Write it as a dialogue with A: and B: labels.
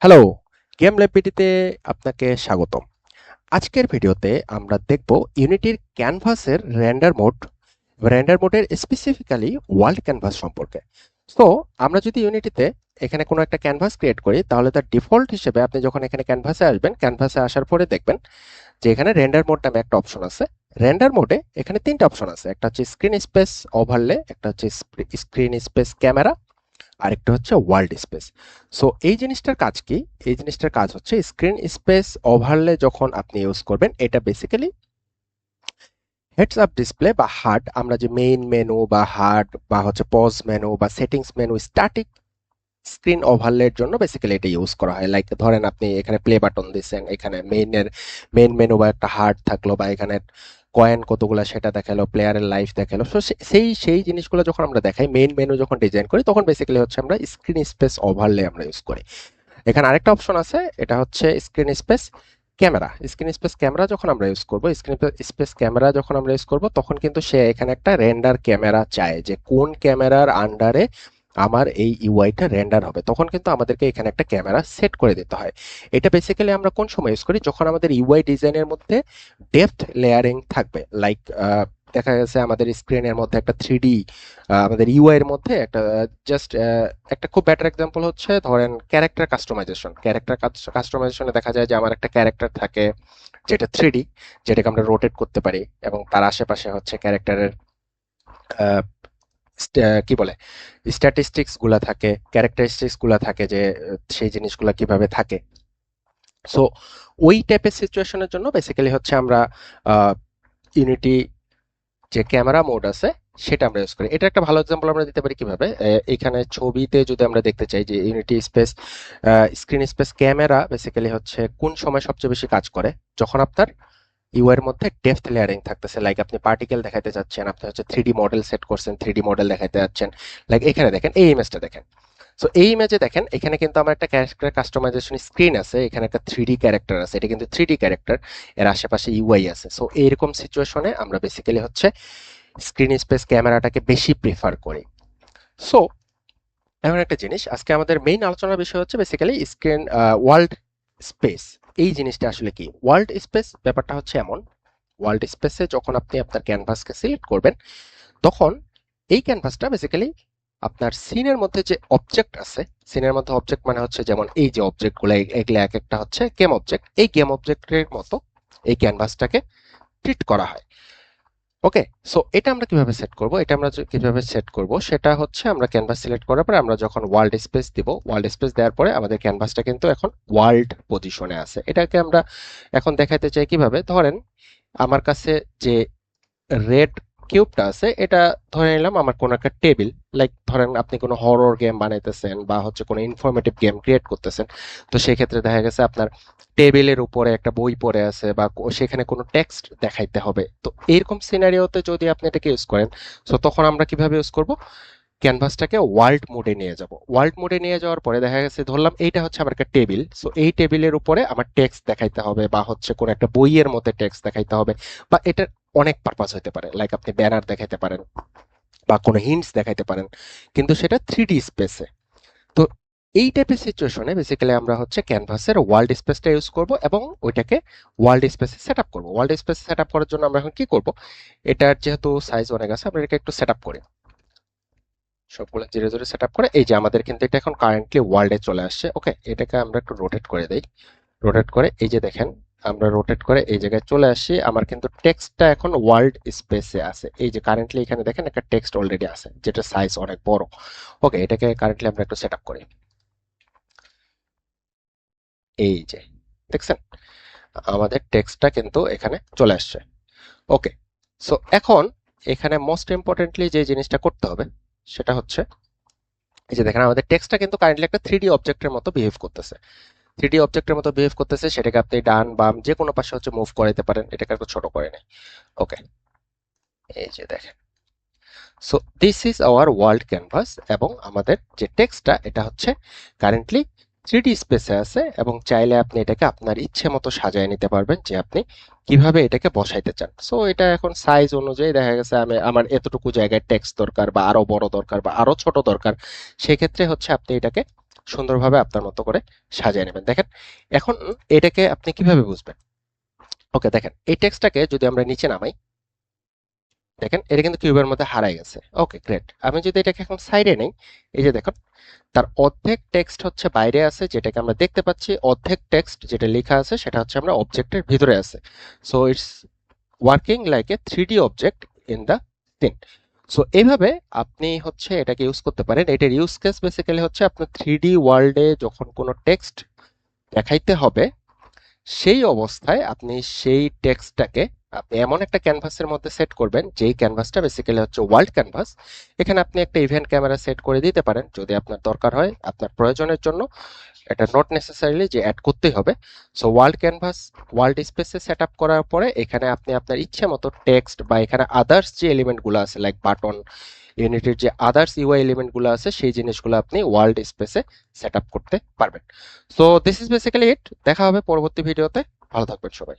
A: Hello, game ল্যাববিডিতে আপনাকে স্বাগতম। আজকের ভিডিওতে আমরা দেখব ইউনিটির ক্যানভাসের রেন্ডার মোডের স্পেসিফিক্যালি ওয়ার্ল্ড ক্যানভাস সম্পর্কে। সো আমরা যদি ইউনিটিতে এখানে কোনো একটা ক্যানভাস ক্রিয়েট করি, তাহলে তার ডিফল্ট হিসেবে আপনি যখন এখানে ক্যানভাসে আসবেন, ক্যানভাসে আসার পরে দেখবেন যে এখানে রেন্ডার মোড নামে একটা অপশন আছে। রেন্ডার মোডে এখানে তিনটা অপশন আছে, একটা হচ্ছে স্ক্রিন স্পেস ওভারলে, একটা হচ্ছে স্ক্রিন স্পেস ক্যামেরা, আরেকটা হচ্ছে ওয়ার্ল্ড স্পেস। সো এই জিনিসটার কাজ কি? এই জিনিসটার কাজ হচ্ছে স্ক্রিন স্পেস ওভারলে যখন আপনি ইউজ করবেন, এটা বেসিক্যালি হেডস আপ ডিসপ্লে বা হার্ড, আমরা যে মেইন মেনু বা হার্ড বা হচ্ছে পজ মেনু বা সেটিংস মেনু, স্ট্যাটিক স্ক্রিন ওভারলের জন্য বেসিক্যালি এটা ইউজ করা হয়। লাইক ধরেন আপনি এখানে প্লে বাটন দিচ্ছেন, এখানে মেইন মেনু বা একটা হার্ড থাকলো, বা এখানে কয়েন কতগুলো সেটা দেখালো, প্লেয়ারের লাইফ দেখালো। সো সেই জিনিসগুলো যখন আমরা দেখাই, মেইন মেনু যখন ডিজাইন করি, তখন বেসিক্যালি হচ্ছে আমরা স্ক্রিন স্পেস ওভারলে আমরা ইউজ করি। এখানে আরেকটা অপশন আছে, এটা হচ্ছে screen space camera. Screen space camera যখন আমরা ইউজ করব, স্ক্রিন স্পেস ক্যামেরা যখন আমরা ইউজ করব, তখন কিন্তু সে এখানে একটা রেন্ডার ক্যামেরা চায়, যে কোন ক্যামেরার আন্ডারে আমার এই ইউআইটা রেন্ডার হবে। তখন কিন্তু আমাদেরকে এখানে একটা ক্যামেরা সেট করে দিতে হয়। এটা বেসিক্যালি আমরা কোন সময় ইউজ করি? যখন আমাদের ইউআই ডিজাইনের মধ্যে ডেপথ লেয়ারিং থাকবে। লাইক দেখা গেছে আমাদের স্ক্রিনের মধ্যে একটা থ্রি আমাদের ইউআই এর মধ্যে একটা জাস্ট একটা খুব বেটার এক্সাম্পল হচ্ছে, ধরেন ক্যারেক্টার কাস্টমাইজেশনে দেখা যায় যে আমার একটা ক্যারেক্টার থাকে যেটা থ্রি, যেটাকে আমরা রোটেট করতে পারি, এবং তার আশেপাশে হচ্ছে ক্যারেক্টারের কি বলে স্ট্যাটিস্টিক্স গুলা থাকে, ক্যারেক্টারিস্টিক্স গুলা থাকে, যে সেই জিনিসগুলা কিভাবে থাকে। সো ওই টাইপের সিচুয়েশনের জন্য বেসিক্যালি হচ্ছে আমরা ইউনিটি যে ক্যামেরা মোড আছে সেটা আমরা ইউজ করি। এটা একটা ভালো এক্সাম্পল আমরা দিতে পারি কিভাবে। এখানে ছবিতে যদি আমরা দেখতে চাই যে unity space screen space camera basically হচ্ছে কোন সময় সবচেয়ে বেশি কাজ করে, যখন আপনার ইউ এর মধ্যে ডেপথ লেয়ারিং থাকতেছে। লাইক আপনি পার্টিকেল দেখাতে চাচ্ছেন, আপনি হচ্ছে থ্রি মডেল সেট করছেন, থ্রি মডেল দেখাতে যাচ্ছেন। লাইক এখানে দেখেন, এই ইমেজটা দেখেন। সো এই ইমেজে দেখেন, এখানে কিন্তু আমার একটা ক্যারেক্টার কাস্টমাইজেশন স্ক্রিন আছে, এখানে একটা থ্রি ক্যারেক্টার আছে, এটা কিন্তু থ্রি ক্যারেক্টার, এর আশেপাশে ইউআই আছে। সো এইরকম সিচুয়েশনে আমরা বেসিক্যালি হচ্ছে স্ক্রিন স্পেস ক্যামেরাটাকে বেশি প্রেফার করি। সো এমন একটা জিনিস, আজকে আমাদের মেইন আলোচনার বিষয় হচ্ছে বেসিক্যালি স্ক্রিন ওয়ার্ল্ড স্পেস। এই জিনিসটা আসলে কি? ওয়ার্ল্ড স্পেস ব্যাপারটা হচ্ছে এমন, ওয়ার্ল্ড স্পেসে যখন আপনি আপনার ক্যানভাসকে সিলেক্ট করবেন, তখন এই ক্যানভাসটা বেসিক্যালি আপনার সিনের মধ্যে যে অবজেক্ট আছে, সিনের মধ্যে অবজেক্ট মানে হচ্ছে যেমন এই যে অবজেক্টগুলো, এগুলো এক একটা হচ্ছে গেম অবজেক্ট, এই গেম অবজেক্টের মতো এই ক্যানভাসটাকে ট্রিট করা হয়। ওকে, সো এটা আমরা কিভাবে সেট করব? সেটা হচ্ছে আমরা ক্যানভাস সিলেক্ট করার পরে আমরা যখন ওয়ার্ল্ড স্পেস দিব, ওয়ার্ল্ড স্পেস দেওয়ার পরে আমাদের ক্যানভাসটা কিন্তু এখন ওয়ার্ল্ড পজিশনে আছে। এটাকে আমরা এখন দেখাইতে চাই কিভাবে। ধরেন আমার কাছে যে রেড কিউবটা আছে, এটা ধরে নিলাম আমার কোনো একটা টেবিল। লাইক ধরেন আপনি কোনো হরর গেম বানাইতেছেন বা হচ্ছে কোনো ইনফরমেটিভ গেম ক্রিয়েট করতেছেন, তো সেক্ষেত্রে দেখা গেছে আপনার টেবিলের উপরে একটা বই পড়ে আছে, বা সেখানে কোনো টেক্সট দেখাইতে হবে। তো এরকম সিনারিওতে যদি আপনি এটাকে ইউজ করেন, তো তখন আমরা কিভাবে ইউজ করব? ক্যানভাসটাকে ওয়ার্ল্ড মোডে নিয়ে যাব। ওয়ার্ল্ড মোডে নিয়ে যাওয়ার পরে দেখা গেছে, ধরলাম এইটা হচ্ছে আমার একটা টেবিল, সো এই টেবিলের উপরে আমার টেক্সট দেখাইতে হবে, বা হচ্ছে কোনো একটা বইয়ের মধ্যে টেক্সট দেখাইতে হবে, বা এটার অনেক পারপাস হতে পারে। লাইক আপনি ব্যানার দেখাইতে পারেন বা কোনো হিন্টস দেখাইতে পারেন, কিন্তু সেটা থ্রি স্পেসে। তো এই টাইপের সিচুয়েশনে বেসিক্যালি আমরা হচ্ছে ক্যানভাসের ওয়ার্ল্ড স্পেসটা ইউজ করব, এবং ওইটাকে ওয়ার্ল্ড স্পেসে সেট আপ করবো। ওয়ার্ল্ড স্পেসে সেট আপ করার জন্য আমরা এখন কি করব? এটার যেহেতু সাইজ অনেক আছে, আমরা এটাকে একটু সেট আপ করি। সবগুলো ধীরে ধীরে সেট আপ করে, এই যে আমাদের কিন্তু এটা এখন কারেন্টলি ওয়ার্ল্ডে চলে আসছে। ওকে, এটাকে আমরা একটু রোটেট করে দেই। রোটেট করে এই যে দেখেন, আমরা রোটেট করে এই জায়গায় চলে আসি। আমার কিন্তু টেক্সটটা এখন ওয়ার্ল্ড স্পেসে আছে। এই যে কারেন্টলি এখানে দেখেন একটা টেক্সট অলরেডি আছে, যেটা সাইজ অনেক বড়। ওকে, এটাকে কারেন্টলি আমরা একটু সেট আপ করি। এই যে দেখছেন, আমাদের টেক্সটটা কিন্তু এখানে চলে আসছে। ওকে, সো এখন এখানে মোস্ট ইম্পর্টেন্টলি যে জিনিসটা করতে হবে সেটা হচ্ছে, এই যে দেখেন আমাদের টেক্সটটা কিন্তু কারেন্টলি একটা থ্রি অবজেক্টের মতো বিহেভ করতেছে। থ্রি অবজেক্টের মতো বিহেভ করতেছে, সেটাকে আপনি ডান বাম যে কোনো পাশে হচ্ছে মুভ করাইতে পারেন। এটাকে একটু ছোট করে নেই। ওকে, এই যে দেখেন, so this is our world canvas, এবং আমাদের যে টেক্সটটা এটা হচ্ছে কারেন্টলি থ্রি স্পেসে আছে, এবং চাইলে আপনি এটাকে আপনার ইচ্ছে মতো সাজায় নিতে পারবেন, যে আপনি কিভাবে এটাকে বসাইতে চান। সো এটা এখন সাইজ অনুযায়ী দেখা গেছে আমার এতটুকু জায়গায় টেক্সট দরকার, বা আরো বড় দরকার, বা আরো ছোট দরকার। সেক্ষেত্রে হচ্ছে আপনি এটাকে সুন্দরভাবে আপনার মতো করে সাজিয়ে নেবেন। দেখেন এখন এটাকে আপনি কিভাবে বুঝবেন? ওকে, দেখেন এই টেক্সটটাকে যদি আমরা নিচে নামাই, দেখেন এটা কিন্তু কিউবের মধ্যে হারায় গেছে। ওকে, গ্রেট। আমি যদি এটাকে এখন সাইডে নেই, এই যে দেখুন তার অর্ধেক টেক্সট হচ্ছে বাইরে আছে যেটাকে আমরা দেখতে পাচ্ছি, অর্ধেক টেক্সট যেটা লেখা আছে সেটা হচ্ছে আমরা অবজেক্টের ভিতরে আছে। So it's working like a 3D object in the scene. So এইভাবে আপনি হচ্ছে এটাকে ইউজ করতে পারেন। এটার ইউজ কেস বেসিক্যালি হচ্ছে আপনার 3D ওয়ার্ল্ডে যখন কোনো টেক্সট দেখাইতে হবে, সেই অবস্থায় আপনি সেই টেক্সটটাকে আপনি এমন একটা ক্যানভাসের মধ্যে সেট করবেন, যেই ক্যানভাসটা বেসিক্যালি হচ্ছে ওয়ার্ল্ড ক্যানভাস। এখানে আপনি একটা ইভেন্ট ক্যামেরা সেট করে দিতে পারেন যদি আপনার দরকার হয়, আপনার প্রয়োজনের জন্য। এটা নট নেসেসারিলি যে অ্যাড করতেই হবে। সো ওয়ার্ল্ড ক্যানভাস, ওয়ার্ল্ড স্পেসে সেট আপ করার পরে এখানে আপনি আপনার ইচ্ছে মতো টেক্সট বা এখানে আদার্স যে এলিমেন্টগুলো আছে লাইক বাটন, ইউনিটির যে আদার্স ইউআই এলিমেন্টগুলো আছে সেই জিনিসগুলো আপনি ওয়ার্ল্ড স্পেসে সেট আপ করতে পারবেন। সো দিস ইজ বেসিক্যালি ইট। দেখা হবে পরবর্তী ভিডিওতে। ভালো থাকবেন সবাই।